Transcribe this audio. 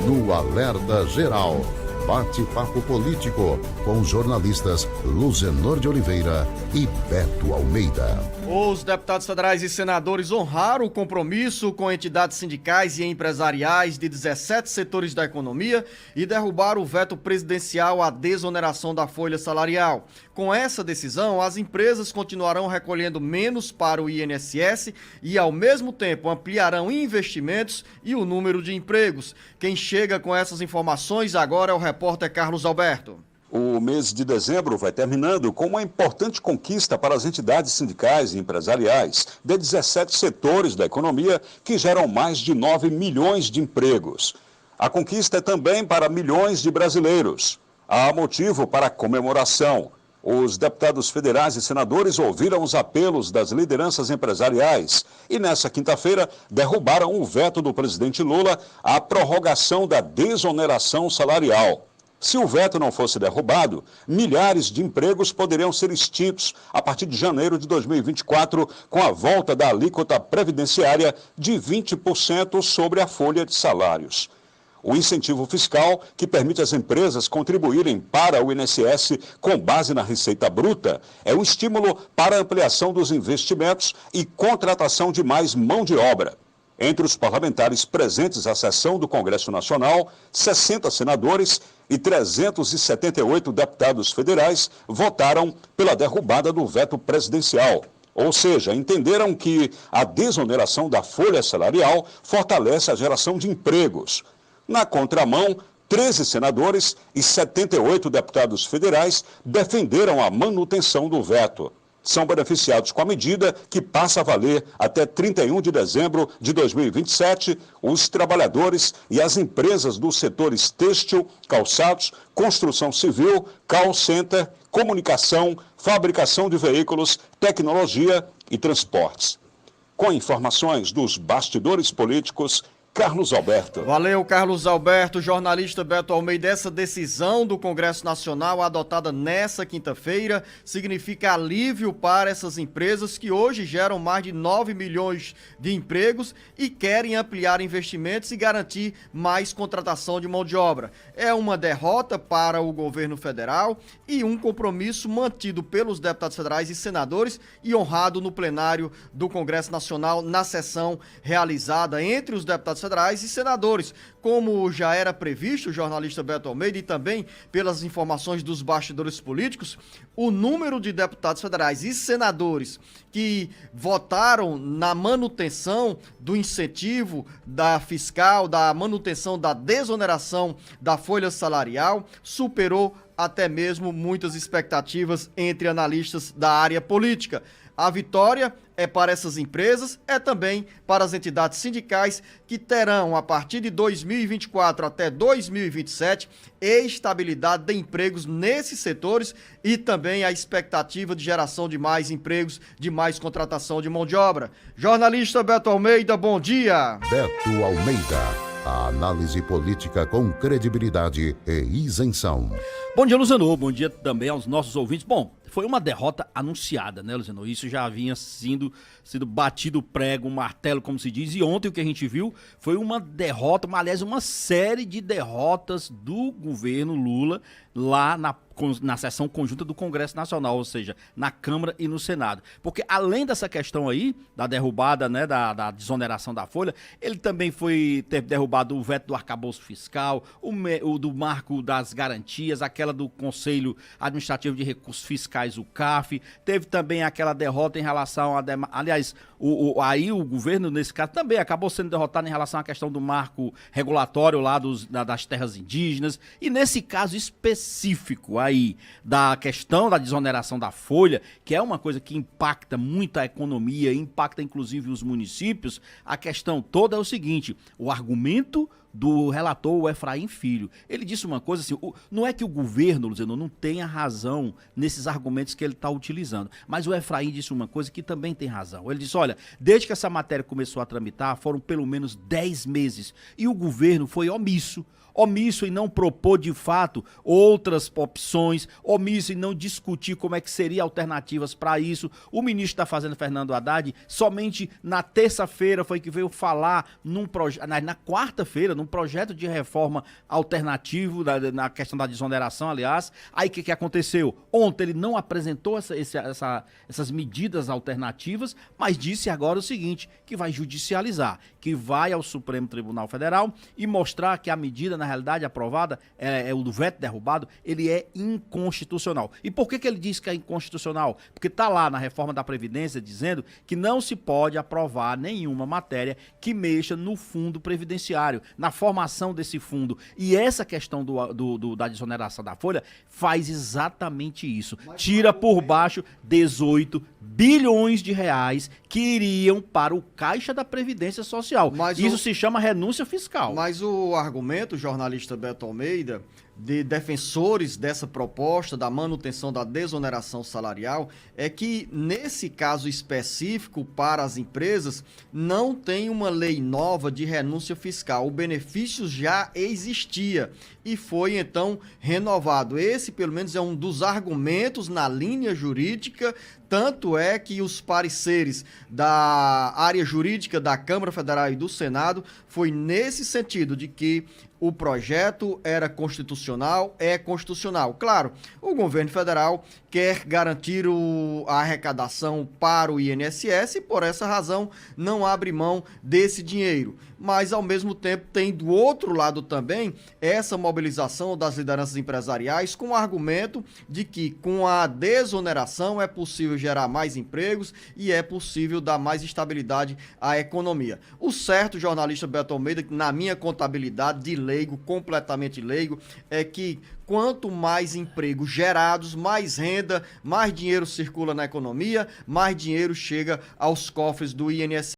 no Alerta Geral. Bate-papo político com os jornalistas Luzenor de Oliveira e Beto Almeida. Os deputados federais e senadores honraram o compromisso com entidades sindicais e empresariais de 17 setores da economia e derrubaram o veto presidencial à desoneração da folha salarial. Com essa decisão, as empresas continuarão recolhendo menos para o INSS e, ao mesmo tempo, ampliarão investimentos e o número de empregos. Quem chega com essas informações agora é o repórter Carlos Alberto. O mês de dezembro vai terminando com uma importante conquista para as entidades sindicais e empresariais de 17 setores da economia que geram mais de 9 milhões de empregos. A conquista é também para milhões de brasileiros. Há motivo para comemoração. Os deputados federais e senadores ouviram os apelos das lideranças empresariais e, nessa quinta-feira, derrubaram o veto do presidente Lula à prorrogação da desoneração salarial. Se o veto não fosse derrubado, milhares de empregos poderiam ser extintos a partir de janeiro de 2024, com a volta da alíquota previdenciária de 20% sobre a folha de salários. O incentivo fiscal, que permite às empresas contribuírem para o INSS com base na receita bruta, é um estímulo para a ampliação dos investimentos e contratação de mais mão de obra. Entre os parlamentares presentes à sessão do Congresso Nacional, 60 senadores e 378 deputados federais votaram pela derrubada do veto presidencial. Ou seja, entenderam que a desoneração da folha salarial fortalece a geração de empregos. Na contramão, 13 senadores e 78 deputados federais defenderam a manutenção do veto. São beneficiados com a medida, que passa a valer até 31 de dezembro de 2027, os trabalhadores e as empresas dos setores têxtil, calçados, construção civil, call center, comunicação, fabricação de veículos, tecnologia e transportes. Com informações dos bastidores políticos, Carlos Alberto. Valeu, Carlos Alberto. Jornalista Beto Almeida. Essa decisão do Congresso Nacional adotada nessa quinta-feira significa alívio para essas empresas que hoje geram mais de 9 milhões de empregos e querem ampliar investimentos e garantir mais contratação de mão de obra. É uma derrota para o governo federal e um compromisso mantido pelos deputados federais e senadores e honrado no plenário do Congresso Nacional na sessão realizada entre os deputados federais e senadores, como já era previsto, o jornalista Beto Almeida, e também pelas informações dos bastidores políticos, o número de deputados federais e senadores que votaram na manutenção do incentivo da fiscal, da manutenção da desoneração da folha salarial, superou até mesmo muitas expectativas entre analistas da área política. A vitória é para essas empresas, é também para as entidades sindicais que terão, a partir de 2024 até 2027, estabilidade de empregos nesses setores e também a expectativa de geração de mais empregos, de mais contratação de mão de obra. Jornalista Beto Almeida, bom dia. Beto Almeida, a análise política com credibilidade e isenção. Bom dia, Luzenor. Bom dia também aos nossos ouvintes. Bom, foi uma derrota anunciada, né, Luzenor? Isso já havia sido batido o prego, um martelo, como se diz. E ontem o que a gente viu foi uma derrota, aliás, uma série de derrotas do governo Lula lá na sessão conjunta do Congresso Nacional, ou seja, na Câmara e no Senado. Porque além dessa questão aí, da derrubada, né, da desoneração da folha, ele também teve derrubado o veto do arcabouço fiscal, o do marco das garantias, aquela do Conselho Administrativo de Recursos Fiscais, o CAF, teve também aquela derrota em relação aliás, aí o governo, nesse caso, também acabou sendo derrotado em relação à questão do marco regulatório lá das terras indígenas, e nesse caso específico aí da questão da desoneração da folha, que é uma coisa que impacta muito a economia, impacta inclusive os municípios, a questão toda é o seguinte: o argumento do relator, o Efraim Filho, ele disse uma coisa assim, não é que o governo, Luzenor, não tenha razão nesses argumentos que ele está utilizando, mas o Efraim disse uma coisa que também tem razão. Ele disse, olha, desde que essa matéria começou a tramitar, foram pelo menos 10 meses, e o governo foi omisso em não propor de fato outras opções, omisso em não discutir como é que seria alternativas para isso. O ministro da Fazenda, Fernando Haddad, somente na terça-feira foi que veio falar na quarta-feira, num num projeto de reforma alternativo na questão da desoneração, aliás. Aí o que aconteceu? Ontem ele não apresentou essas medidas alternativas, mas disse agora o seguinte, que vai judicializar, que vai ao Supremo Tribunal Federal e mostrar que a medida, na realidade, aprovada, o do veto derrubado, ele é inconstitucional. E por que ele diz que é inconstitucional? Porque está lá na reforma da Previdência dizendo que não se pode aprovar nenhuma matéria que mexa no fundo previdenciário, na formação desse fundo. E essa questão da desoneração da folha faz exatamente isso. Tira por baixo 18 bilhões de reais que iriam para o Caixa da Previdência Social. Isso se chama renúncia fiscal. Mas o argumento, jornalista Beto Almeida, de defensores dessa proposta da manutenção da desoneração salarial é que, nesse caso específico para as empresas, não tem uma lei nova de renúncia fiscal. O benefício já existia e foi, então, renovado. Esse, pelo menos, é um dos argumentos na linha jurídica. Tanto é que os pareceres da área jurídica da Câmara Federal e do Senado foi nesse sentido de que o projeto era constitucional, é constitucional. Claro, o governo federal quer garantir a arrecadação para o INSS e, por essa razão, não abre mão desse dinheiro. Mas, ao mesmo tempo, tem do outro lado também essa mobilização das lideranças empresariais com o argumento de que, com a desoneração, é possível gerar mais empregos e é possível dar mais estabilidade à economia. O certo, jornalista Beto Almeida, na minha contabilidade de leigo, completamente leigo, é que quanto mais empregos gerados, mais renda, mais dinheiro circula na economia, mais dinheiro chega aos cofres do INSS.